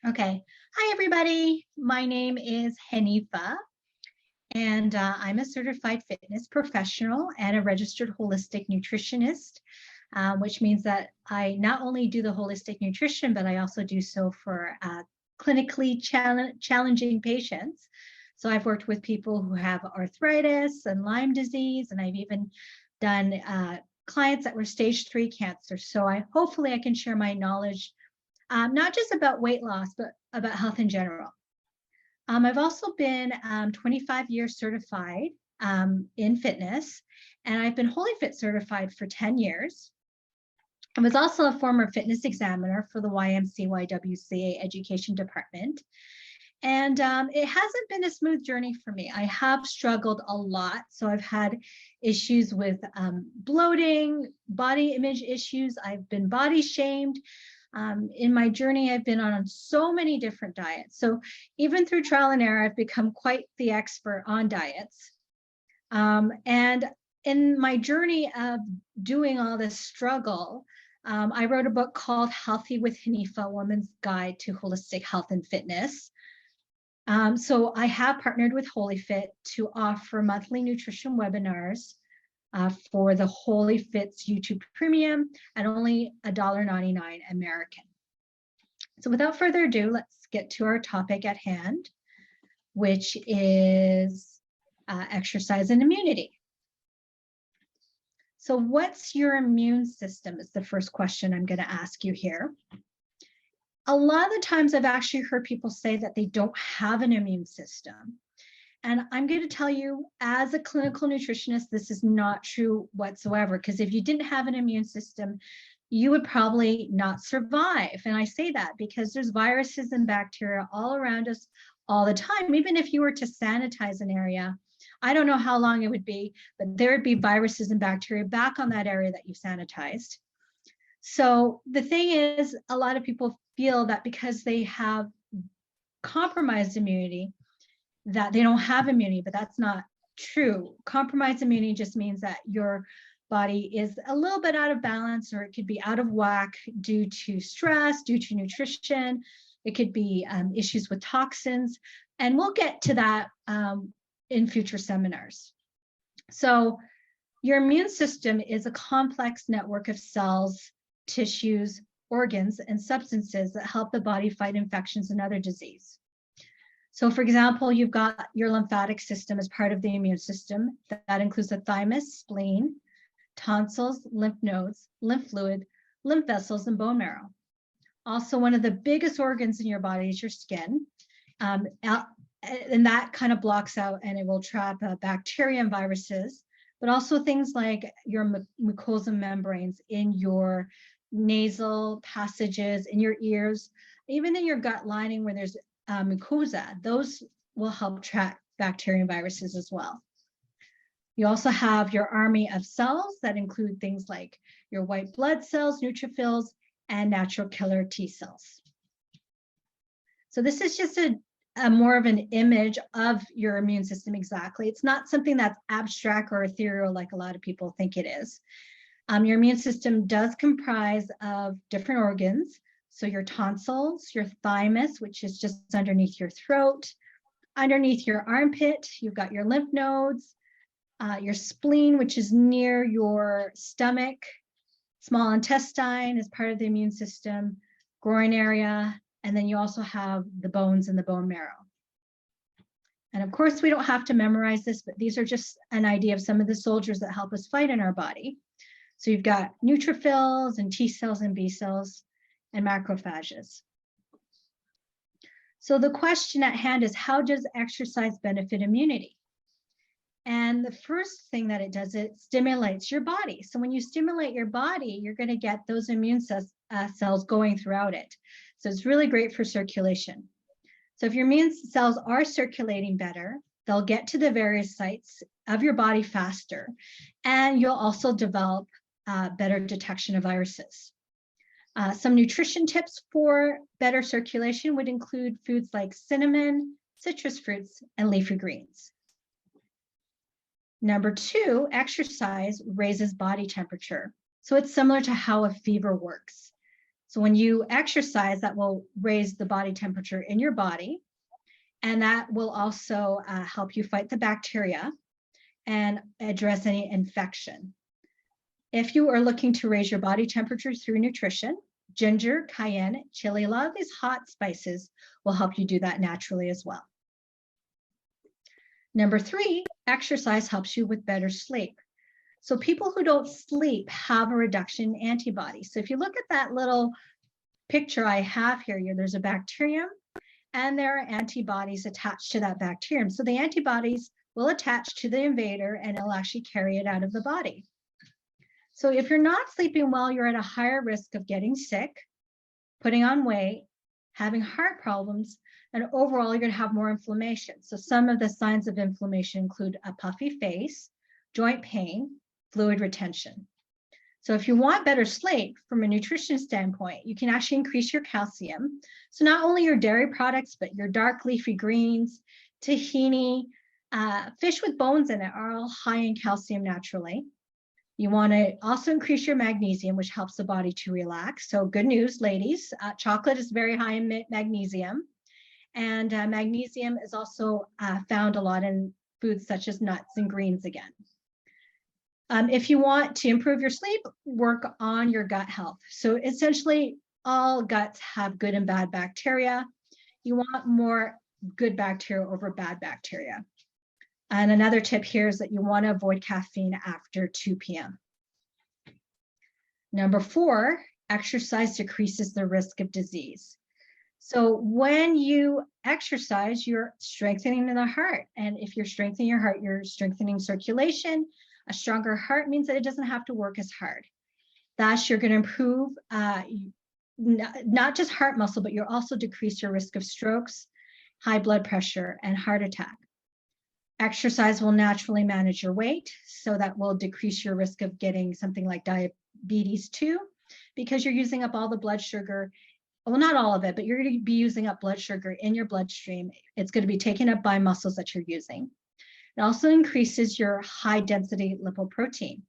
Okay. Hi, everybody. My name is Hanifa, and I'm a certified fitness professional and a registered holistic nutritionist, which means that I not only do the holistic nutrition, but I also do so for clinically challenging patients. So I've worked with people who have arthritis and Lyme disease, and I've even done clients that were stage 3 cancer. So hopefully I can share my knowledge not just about weight loss, but about health in general. I've also been 25 years certified in fitness, and I've been WholyFit certified for 10 years. I was also a former fitness examiner for the YMCA education department. And it hasn't been a smooth journey for me. I have struggled a lot. So I've had issues with bloating, body image issues. I've been body shamed. In my journey, I've been on so many different diets. So even through trial and error, I've become quite the expert on diets. And in my journey of doing all this struggle, I wrote a book called Healthy with Hanifa, Woman's Guide to Holistic Health and Fitness. So I have partnered with WholyFit to offer monthly nutrition webinars for the WholyFit's YouTube Premium at only $1.99 American. So without further ado, let's get to our topic at hand, which is exercise and immunity. So what's your immune system is the first question I'm going to ask you here. A lot of the times I've actually heard people say that they don't have an immune system. And I'm going to tell you, as a clinical nutritionist, this is not true whatsoever, because if you didn't have an immune system, you would probably not survive. And I say that because there's viruses and bacteria all around us all the time. Even if you were to sanitize an area, I don't know how long it would be, but there would be viruses and bacteria back on that area that you sanitized. So the thing is, a lot of people feel that because they have compromised immunity, that they don't have immunity, but that's not true. Compromised immunity just means that your body is a little bit out of balance, or it could be out of whack due to stress, due to nutrition. It could be issues with toxins. And we'll get to that in future seminars. So your immune system is a complex network of cells, tissues, organs, and substances that help the body fight infections and other disease. So for example, you've got your lymphatic system as part of the immune system. That includes the thymus, spleen, tonsils, lymph nodes, lymph fluid, lymph vessels, and bone marrow. Also, one of the biggest organs in your body is your skin. And that kind of blocks out, and it will trap bacteria and viruses, but also things like your mucosal membranes in your nasal passages, in your ears, even in your gut lining where there's mucosa. Those will help trap bacteria and viruses as well. You also have your army of cells that include things like your white blood cells, neutrophils, and natural killer T cells. So this is just a more of an image of your immune system exactly. It's not something that's abstract or ethereal like a lot of people think it is. Your immune system does comprise of different organs. So your tonsils, your thymus, which is just underneath your throat, underneath your armpit, you've got your lymph nodes, your spleen, which is near your stomach, small intestine is part of the immune system, groin area, and then you also have the bones and the bone marrow. And of course, we don't have to memorize this, but these are just an idea of some of the soldiers that help us fight in our body. So you've got neutrophils and T cells and B cells and macrophages. So the question at hand is, how does exercise benefit immunity? And the first thing that it does, it stimulates your body. So when you stimulate your body, you're going to get those immune cells going throughout it. So it's really great for circulation. So if your immune cells are circulating better, they'll get to the various sites of your body faster, and you'll also develop better detection of viruses. Some nutrition tips for better circulation would include foods like cinnamon, citrus fruits, and leafy greens. Number 2, exercise raises body temperature. So it's similar to how a fever works. So when you exercise, that will raise the body temperature in your body, and that will also help you fight the bacteria and address any infection. If you are looking to raise your body temperature through nutrition, ginger, cayenne, chili, a lot of these hot spices will help you do that naturally as well. Number 3, exercise helps you with better sleep. So people who don't sleep have a reduction in antibodies. So if you look at that little picture I have here, there's a bacterium and there are antibodies attached to that bacterium. So the antibodies will attach to the invader and it'll actually carry it out of the body. So if you're not sleeping well, you're at a higher risk of getting sick, putting on weight, having heart problems, and overall you're going to have more inflammation. So some of the signs of inflammation include a puffy face, joint pain, fluid retention. So if you want better sleep from a nutrition standpoint, you can actually increase your calcium. So not only your dairy products, but your dark leafy greens, tahini, fish with bones in it are all high in calcium naturally. You want to also increase your magnesium, which helps the body to relax. So good news, ladies, chocolate is very high in magnesium. And magnesium is also found a lot in foods such as nuts and greens again. If you want to improve your sleep, work on your gut health. So essentially, all guts have good and bad bacteria. You want more good bacteria over bad bacteria. And another tip here is that you want to avoid caffeine after 2 p.m. Number 4, exercise decreases the risk of disease. So when you exercise, you're strengthening the heart. And if you're strengthening your heart, you're strengthening circulation. A stronger heart means that it doesn't have to work as hard. Thus, you're going to improve not just heart muscle, but you'll also decrease your risk of strokes, high blood pressure, and heart attack. Exercise will naturally manage your weight, so that will decrease your risk of getting something like diabetes 2, because you're using up all the blood sugar. Well, not all of it, but you're going to be using up blood sugar in your bloodstream. It's going to be taken up by muscles that you're using. It also increases your high density lipoprotein.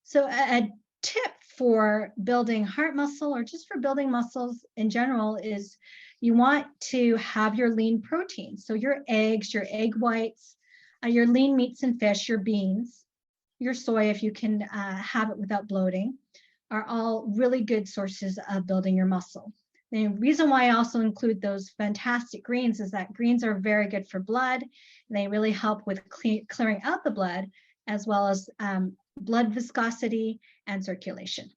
So a tip for building heart muscle, or just for building muscles in general, is you want to have your lean protein. So your eggs, your egg whites, your lean meats and fish, your beans, your soy, if you can have it without bloating, are all really good sources of building your muscle. The reason why I also include those fantastic greens is that greens are very good for blood. They really help with clearing out the blood, as well as blood viscosity and circulation.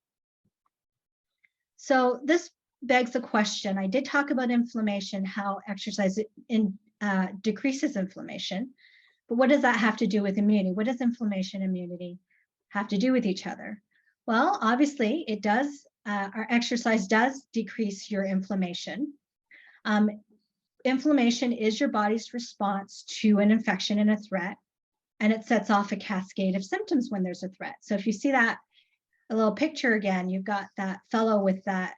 So this begs the question. I did talk about inflammation, how exercise decreases inflammation, but what does that have to do with immunity? What does inflammation and immunity have to do with each other? Well, obviously it does. Our exercise does decrease your inflammation. Inflammation is your body's response to an infection and a threat, and it sets off a cascade of symptoms when there's a threat. So if you see that a little picture again, you've got that fellow with that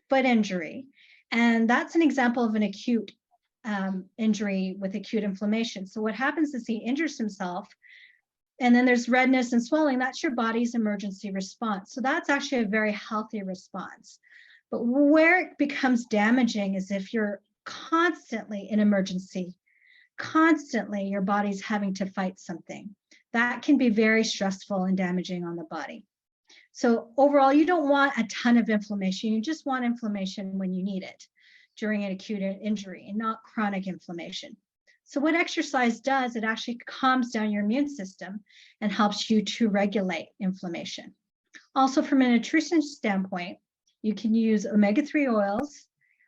foot injury, and that's an example of an acute injury with acute inflammation. So what happens is he injures himself, and then there's redness and swelling. That's your body's emergency response. So that's actually a very healthy response. But where it becomes damaging is if you're constantly in emergency, constantly your body's having to fight something. That can be very stressful and damaging on the body. So overall, you don't want a ton of inflammation. You just want inflammation when you need it during an acute injury, and not chronic inflammation. So what exercise does, it actually calms down your immune system and helps you to regulate inflammation. Also, from a nutrition standpoint, you can use omega-3 oils.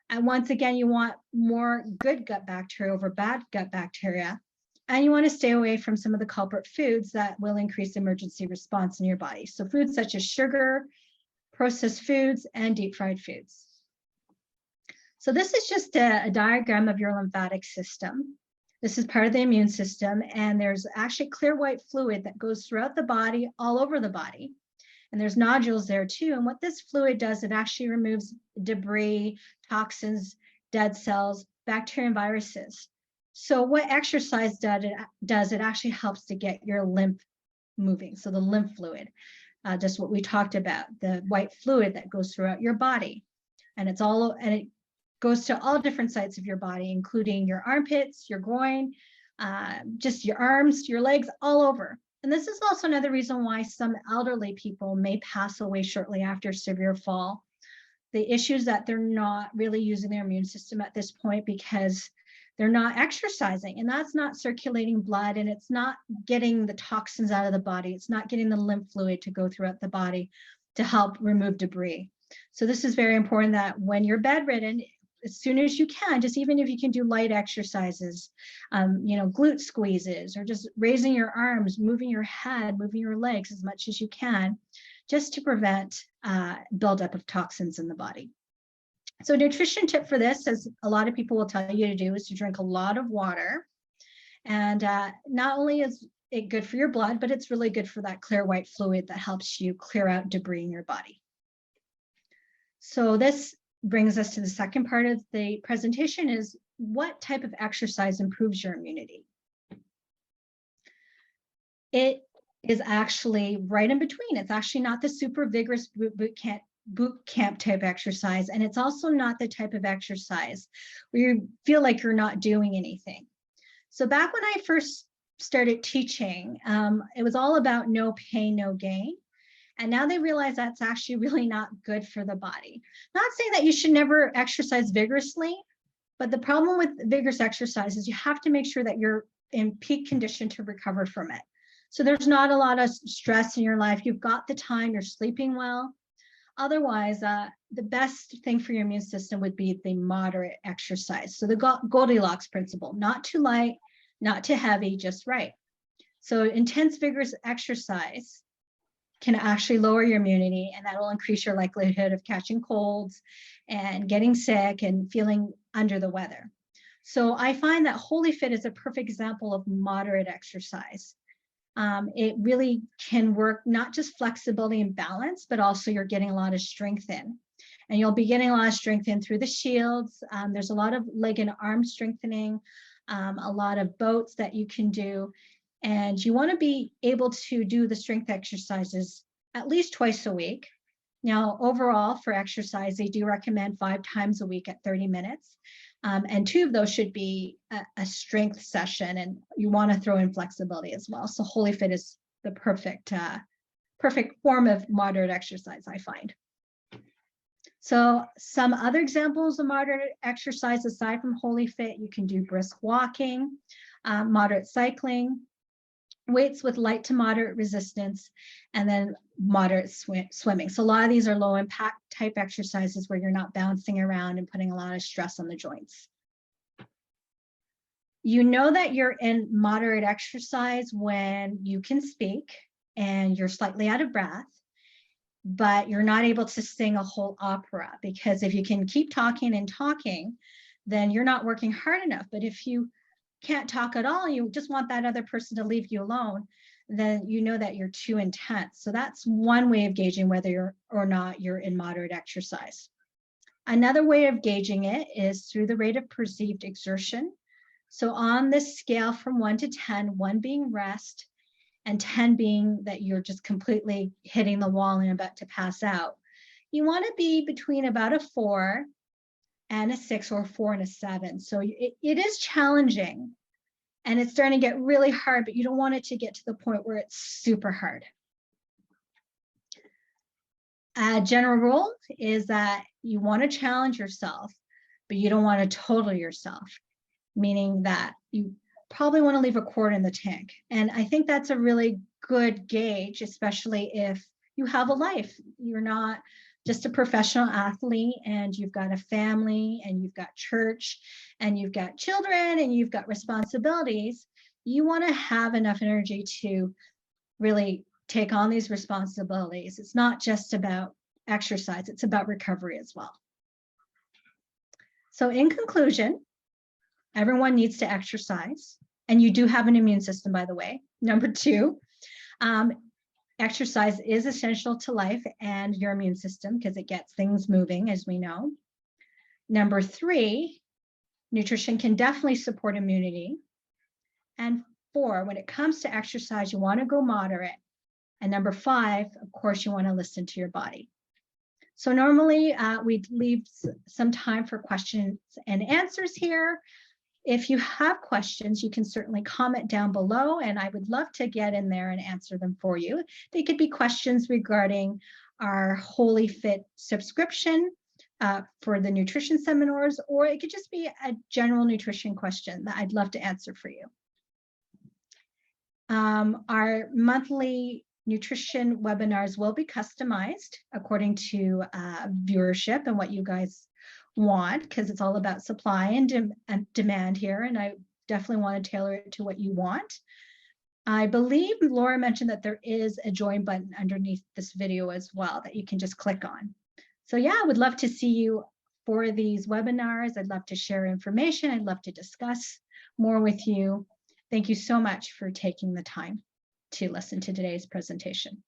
And once again, you want more good gut bacteria over bad gut bacteria. And you want to stay away from some of the culprit foods that will increase emergency response in your body. So foods such as sugar, processed foods, and deep fried foods. So this is just a diagram of your lymphatic system. This is part of the immune system, and there's actually clear white fluid that goes throughout the body, all over the body. And there's nodules there too. And what this fluid does, it actually removes debris, toxins, dead cells, bacteria, and viruses. So what exercise does, it actually helps to get your lymph moving. So the lymph fluid, just what we talked about, the white fluid that goes throughout your body. And it goes to all different sites of your body, including your armpits, your groin, just your arms, your legs, all over. And this is also another reason why some elderly people may pass away shortly after a severe fall. The issue is that they're not really using their immune system at this point because they're not exercising, and that's not circulating blood, and it's not getting the toxins out of the body. It's not getting the lymph fluid to go throughout the body to help remove debris. So this is very important that when you're bedridden, as soon as you can, just even if you can do light exercises, glute squeezes, or just raising your arms, moving your head, moving your legs as much as you can, just to prevent buildup of toxins in the body. So nutrition tip for this, as a lot of people will tell you to do, is to drink a lot of water. And not only is it good for your blood, but it's really good for that clear white fluid that helps you clear out debris in your body. So this brings us to the second part of the presentation, is what type of exercise improves your immunity? It is actually right in between. It's actually not the super vigorous boot camp type exercise, and it's also not the type of exercise where you feel like you're not doing anything. So back when I first started teaching, it was all about no pain, no gain. And now they realize that's actually really not good for the body. Not saying that you should never exercise vigorously, but the problem with vigorous exercise is you have to make sure that you're in peak condition to recover from it. So there's not a lot of stress in your life. You've got the time, you're sleeping well. Otherwise, the best thing for your immune system would be the moderate exercise. So the Goldilocks principle, not too light, not too heavy, just right. So intense, vigorous exercise can actually lower your immunity, and that will increase your likelihood of catching colds and getting sick and feeling under the weather. So I find that WholyFit is a perfect example of moderate exercise. It really can work, not just flexibility and balance, but also you're getting a lot of strength in. And you'll be getting a lot of strength in through the shields. There's a lot of leg and arm strengthening, a lot of boats that you can do. And you want to be able to do the strength exercises at least twice a week. Now, overall for exercise, they do recommend 5 times a week at 30 minutes. And 2 of those should be a strength session, and you want to throw in flexibility as well. So WholyFit is the perfect form of moderate exercise, I find. So some other examples of moderate exercise aside from WholyFit, you can do brisk walking, moderate cycling, weights with light to moderate resistance, and then moderate swimming. So a lot of these are low impact type exercises where you're not bouncing around and putting a lot of stress on the joints. You know that you're in moderate exercise when you can speak and you're slightly out of breath, but you're not able to sing a whole opera, because if you can keep talking and talking, then you're not working hard enough. But if you can't talk at all, you just want that other person to leave you alone, then you know that you're too intense. So that's one way of gauging whether you're or not you're in moderate exercise. Another way of gauging it is through the rate of perceived exertion. So on this scale from 1 to 10, 1 being rest and 10 being that you're just completely hitting the wall and about to pass out, you want to be between about a 4 and a 6, or a 4 and a 7. So it is challenging and it's starting to get really hard, but you don't want it to get to the point where it's super hard. A general rule is that you want to challenge yourself, but you don't want to total yourself, meaning that you probably want to leave a quarter in the tank. And I think that's a really good gauge, especially if you have a life. You're not just a professional athlete and you've got a family and you've got church and you've got children and you've got responsibilities. You want to have enough energy to really take on these responsibilities. It's not just about exercise, it's about recovery as well. So in conclusion, everyone needs to exercise, and you do have an immune system, by the way. Number 2, exercise is essential to life and your immune system because it gets things moving, as we know. Number 3, nutrition can definitely support immunity. And 4, when it comes to exercise, you want to go moderate. And number 5, of course, you want to listen to your body. So normally we'd leave some time for questions and answers here. If you have questions, you can certainly comment down below, and I would love to get in there and answer them for you. They could be questions regarding our WholyFit subscription for the nutrition seminars, or it could just be a general nutrition question that I'd love to answer for you. Our monthly nutrition webinars will be customized according to viewership and what you guys want, because it's all about supply and demand here, and I definitely want to tailor it to what you want. I believe Laura mentioned that there is a join button underneath this video as well that you can just click on. So yeah, I would love to see you for these webinars. I'd love to share information. I'd love to discuss more with you. Thank you so much for taking the time to listen to today's presentation.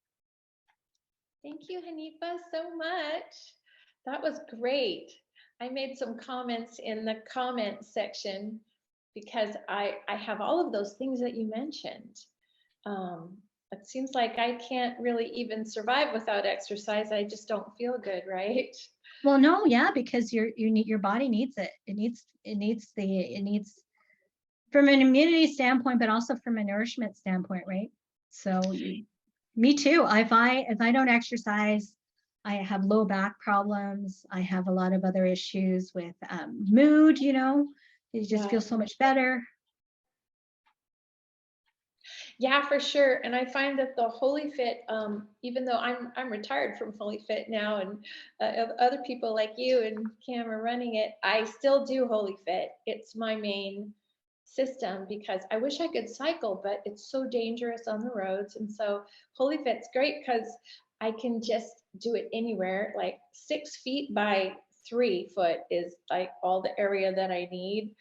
Thank you, Hanifa, so much. That was great. I made some comments in the comment section because I have all of those things that you mentioned. It seems like I can't really even survive without exercise. I just don't feel good, right? Well, no, yeah, because your body needs it. It needs from an immunity standpoint, but also from a nourishment standpoint, right? So me too. If I don't exercise, I have low back problems. I have a lot of other issues with mood, you know, you just feel so much better. Yeah, for sure. And I find that the WholyFit, even though I'm retired from WholyFit now, and other people like you and Cam are running it, I still do WholyFit. It's my main system because I wish I could cycle, but it's so dangerous on the roads. And so WholyFit's great because I can just do it anywhere. Like 6 feet by 3 foot is like all the area that I need.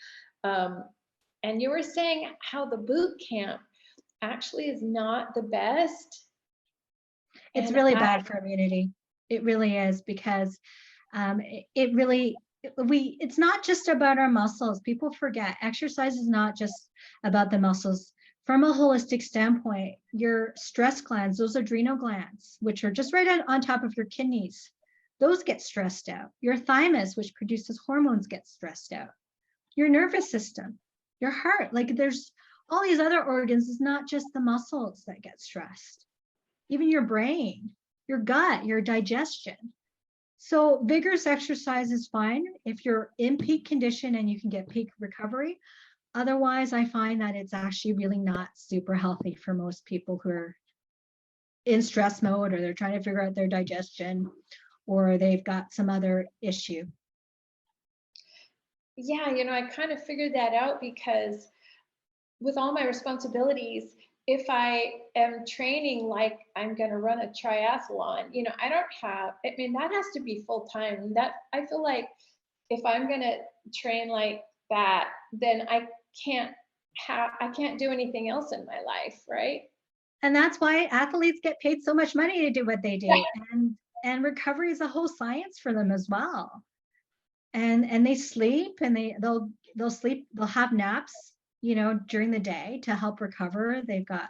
And you were saying how the boot camp actually is not the best. It's really bad for immunity. It really is, because it's not just about our muscles. People forget exercise is not just about the muscles. From a holistic standpoint, your stress glands, those adrenal glands, which are just right on top of your kidneys, those get stressed out. Your thymus, which produces hormones, gets stressed out. Your nervous system, your heart, like there's all these other organs. It's not just the muscles that get stressed. Even your brain, your gut, your digestion. So vigorous exercise is fine if you're in peak condition and you can get peak recovery. Otherwise, I find that it's actually really not super healthy for most people who are in stress mode, or they're trying to figure out their digestion, or they've got some other issue. Yeah, you know, I kind of figured that out because with all my responsibilities, if I am training like I'm going to run a triathlon, you know, I don't have, I mean, that has to be full time. That I feel like if I'm going to train like that, then I can't do anything else in my life, right? And that's why athletes get paid so much money to do what they do. And recovery is a whole science for them as well. And they sleep, and they'll sleep, they'll have naps, you know, during the day to help recover. They've got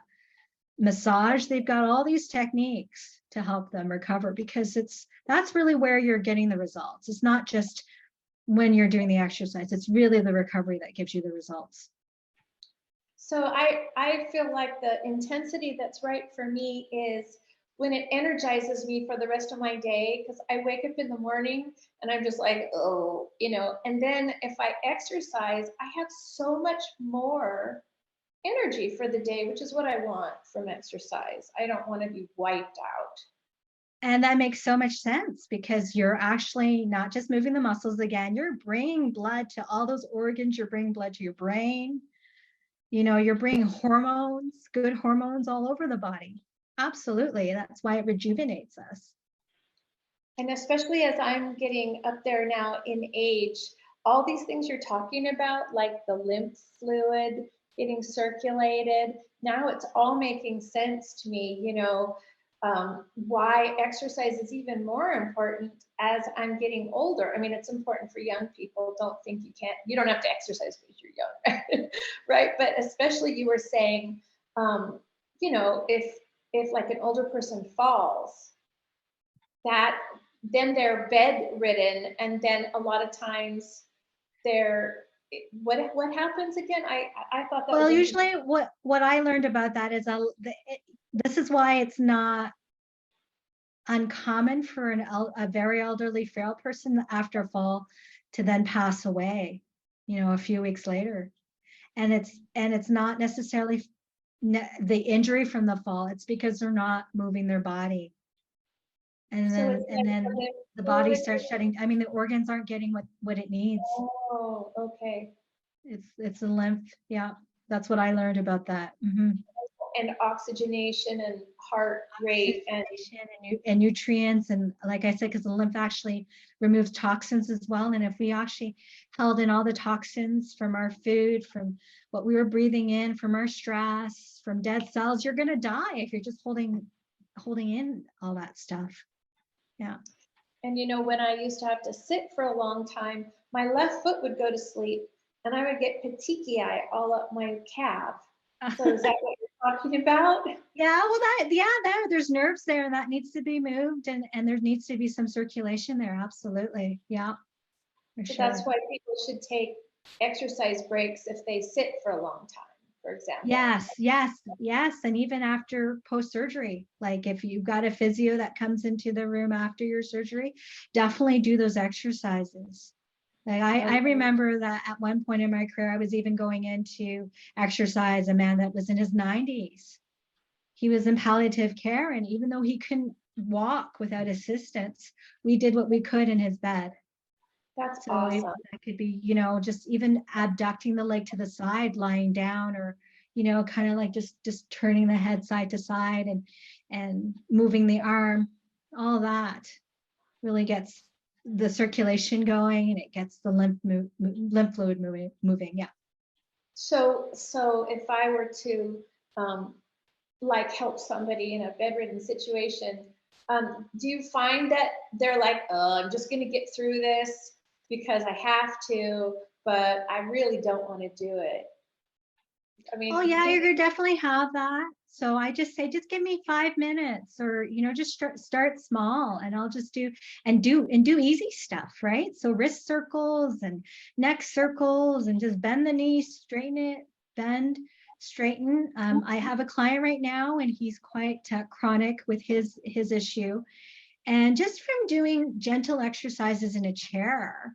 massage, they've got all these techniques to help them recover, because that's really where you're getting the results. It's not just when you're doing the exercise, it's really the recovery that gives you the results. So I feel like the intensity that's right for me is when it energizes me for the rest of my day, because I wake up in the morning and I'm just like, oh, you know, and then if I exercise, I have so much more energy for the day, which is what I want from exercise. I don't want to be wiped out. And that makes so much sense, because you're actually not just moving the muscles again, you're bringing blood to all those organs, you're bringing blood to your brain, you know, you're bringing hormones, good hormones all over the body. Absolutely. That's why it rejuvenates us. And especially as I'm getting up there now in age, all these things you're talking about, like the lymph fluid getting circulated, now it's all making sense to me, you know, why exercise is even more important as I'm getting older. I mean, it's important for young people. Don't think you don't have to exercise because you're young, right? But especially you were saying, you know, if like an older person falls, that then they're bedridden, and then a lot of times they're, what happens again? I thought that Well, was interesting. usually what I learned about that is this is why it's not uncommon for a very elderly, frail person after a fall to then pass away, a few weeks later. And it's not necessarily the injury from the fall. It's because they're not moving their body. And So then it's and like then the the body fluid. starts shutting. I mean, the organs aren't getting what it needs. Oh, okay. It's the lymph. Yeah, that's what I learned about that. Mhm. And oxygenation and heart rate and Oxygenation and nutrients, and like I said, because the lymph actually removes toxins as well. And if we actually held in all the toxins from our food, from what we were breathing in, from our stress, from dead cells, you're going to die if you're just holding in all that stuff. Yeah. and when I used to have to sit for a long time, my left foot would go to sleep and I would get petechiae all up my calf. So is that what you're talking about? Yeah, well, there's nerves there, and that needs to be moved, and there needs to be some circulation there. Absolutely. Yeah, for So sure. that's why people should take exercise breaks if they sit for a long time, for example. Yes, yes, yes. And even after post-surgery, like if you've got a physio that comes into the room after your surgery, definitely do those exercises. Like I Okay. remember that at one point in my career, I was even going into exercise, a man that was in his 90s. He was in palliative care, and even though he couldn't walk without assistance, we did what we could in his bed. That's So awesome. that could be, just even abducting the leg to the side, lying down, or, kind of like just turning the head side to side and moving the arm. All that really gets the circulation going, and it gets the lymph fluid moving. Yeah. So if I were to um, like help somebody in a bedridden situation, do you find that they're like, oh, I'm just going to get through this because I have to, but I really don't want to do it? I Oh mean, yeah, you're gonna definitely have that. So I just say, just give me 5 minutes, or just start small, and I'll just do easy stuff, right? So wrist circles and neck circles, and just bend the knees, straighten it, bend, straighten. I have a client right now, and he's quite chronic with his issue, and just from doing gentle exercises in a chair,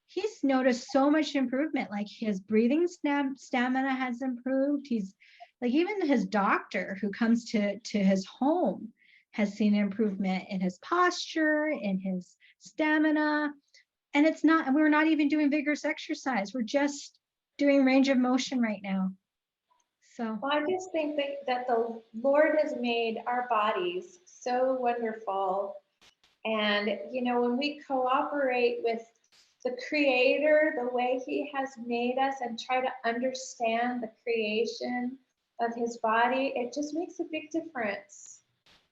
he's noticed so much improvement. Like his breathing stamina has improved. He's like, even his doctor who comes to his home has seen improvement in his posture, in his stamina. And we're not even doing vigorous exercise. We're just doing range of motion right now. So well, I just think that the Lord has made our bodies so wonderful. And, when we cooperate with the Creator, the way He has made us, and try to understand the creation of His body, it just makes a big difference.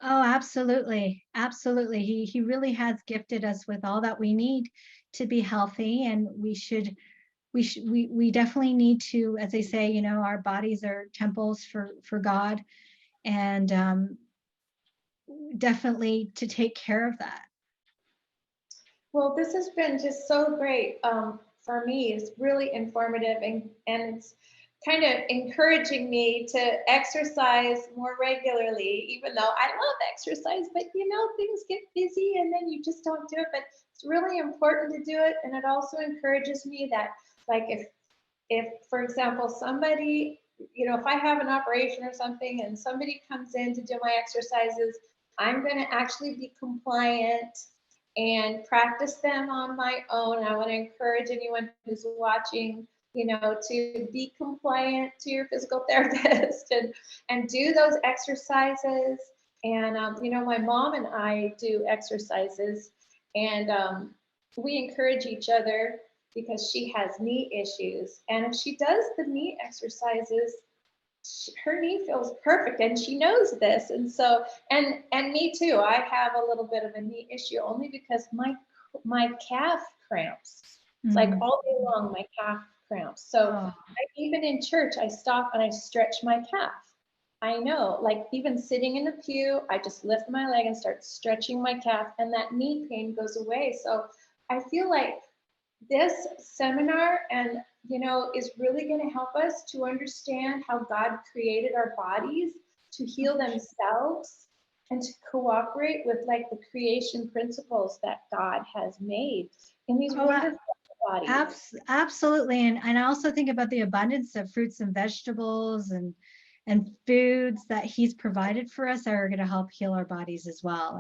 oh, absolutely. Absolutely. He really has gifted us with all that we need to be healthy, and we definitely need to, as they say, our bodies are temples for God, and definitely to take care of that. Well, this has been just so great for me. It's really informative, and it's kind of encouraging me to exercise more regularly, even though I love exercise, but things get busy and then you just don't do it. But it's really important to do it. And it also encourages me that, like, if for example, somebody, if I have an operation or something and somebody comes in to do my exercises, I'm going to actually be compliant and practice them on my own. I want to encourage anyone who's watching, to be compliant to your physical therapist and do those exercises. And, my mom and I do exercises, and we encourage each other because she has knee issues. And if she does the knee exercises, her knee feels perfect, and she knows this. And so, and me too, I have a little bit of a knee issue only because my calf cramps. It's like all day long my calf cramps. So Oh, even in church, I stop and I stretch my calf. I know, like even sitting in the pew, I just lift my leg and start stretching my calf, and that knee pain goes away. So I feel like this seminar and is really going to help us to understand how God created our bodies to heal themselves and to cooperate with like the creation principles that God has made in these Oh, wonderful bodies. absolutely. And I also think about the abundance of fruits and vegetables and foods that he's provided for us that are going to help heal our bodies as well.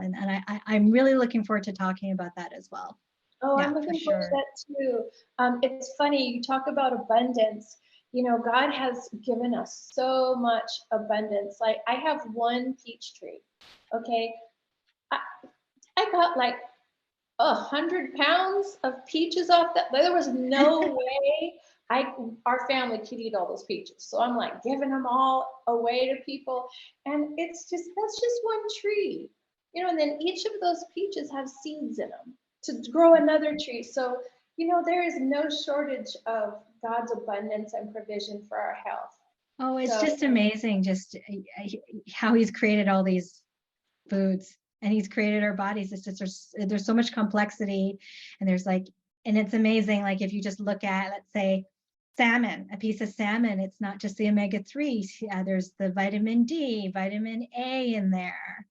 I'm really looking forward to talking about that as well. Oh, Yeah, I'm for looking forward to sure. that too. It's funny, you talk about abundance. God has given us so much abundance. Like I have one peach tree. Okay. I, I got like 100 pounds of peaches off that. There was no way our family could eat all those peaches. So I'm like giving them all away to people. And that's just one tree. And then each of those peaches have seeds in them to grow another tree. So, there is no shortage of God's abundance and provision for our health. Oh, it's So just amazing just how he's created all these foods and he's created our bodies. It's just there's so much complexity and and it's amazing. Like if you just look at, let's say, salmon, a piece of salmon, it's not just the omega-3s. There's the vitamin D, vitamin A in there,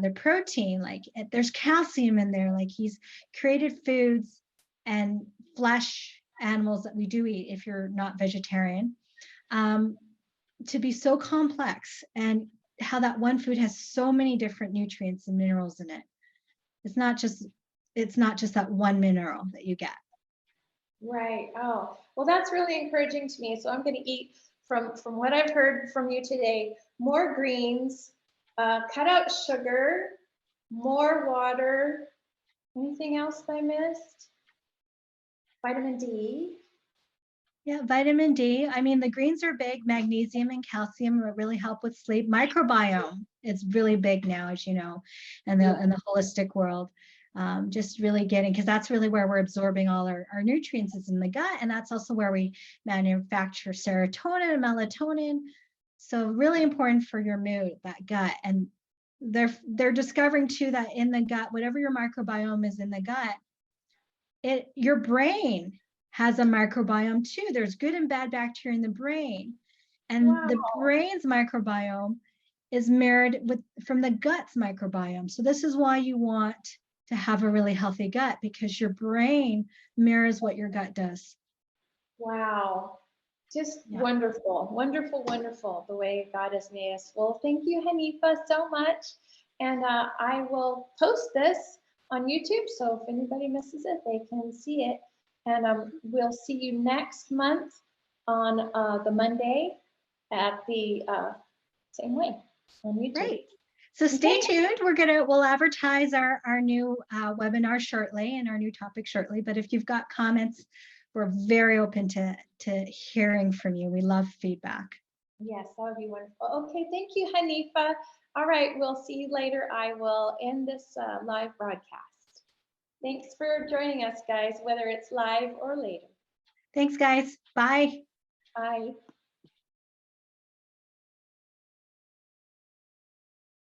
the protein, there's calcium in there. Like he's created foods and flesh animals that we do eat if you're not vegetarian, to be so complex, and how that one food has so many different nutrients and minerals in it. It's not just that one mineral that you get. right. Oh, well, that's really encouraging to me. So I'm going to eat from what I've heard from you today, more greens, cut out sugar, more water. Anything else I missed? Vitamin D. Yeah, vitamin D. I mean, the greens are big. Magnesium and calcium really help with sleep. Microbiome is really big now, as you know, in the holistic world. Just really getting, because that's really where we're absorbing all our nutrients is in the gut, and that's also where we manufacture serotonin and melatonin. So really important for your mood, that gut. And they're discovering too that in the gut, whatever your microbiome is in the gut, your brain has a microbiome too. There's good and bad bacteria in the brain. And Wow. the brain's microbiome is mirrored from the gut's microbiome. So this is why you want to have a really healthy gut, because your brain mirrors what your gut does. Wow. Just Yeah. wonderful, wonderful, wonderful the way God has made us. Well, thank you, Hanifa, so much. And I will post this on YouTube. So if anybody misses it, they can see it. And we'll see you next month on the Monday at the same way on YouTube. Great. So stay tuned. We'll advertise our new webinar shortly and our new topic shortly. But if you've got comments, we're very open to hearing from you. We love feedback. Yes, that would be wonderful. Okay, thank you, Hanifa. All right, we'll see you later. I will end this live broadcast. Thanks for joining us, guys, whether it's live or later. Thanks, guys. Bye. Bye.